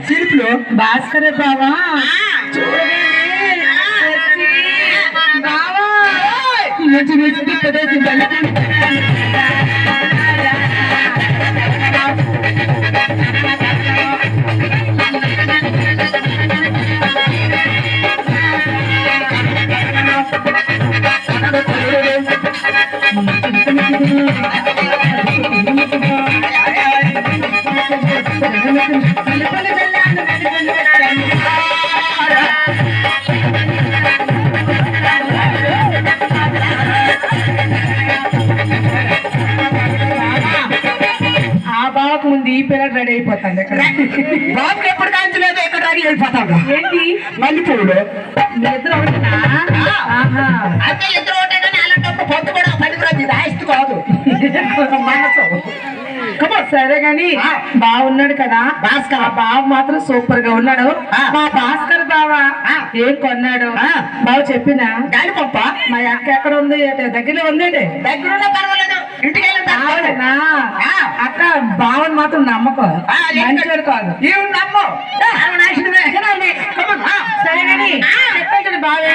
చిరుపులు భాస్కర్ బావా బావా మంచి మంచి ప్రదేశం ముందు ఈ పిల్లలు రెడీ అయిపోతాడు ఇక్కడ బాబుకి ఎప్పుడు కాంచలేదు ఎక్కడ రెడీ అయిపోతాడు ఏంటి మల్లెపూలు ఇద్దరు అంటే ఇద్దరు ఒకటే కానీ అలాంటప్పుడు పొద్దు కూడా పనికిరాదు ఇది ఆస్తి కాదు మనసు సరే గాని బాగున్నాడు కదా భాస్కర్ బాబు మాత్రం సూపర్ గా ఉన్నాడు మా భాస్కర్ బావా ఏం కొన్నాడు బాబు చెప్పినా గాలి పంప మా అక్క ఎక్కడ ఉంది దగ్గరలో ఉందండి దగ్గరలో పర్వాలేదు ఇంటికి అక్క బావని మాత్రం నమ్మకం మంచివాడు కాదు ఏమి నమ్మో సరే గాని చెప్పండి బాగా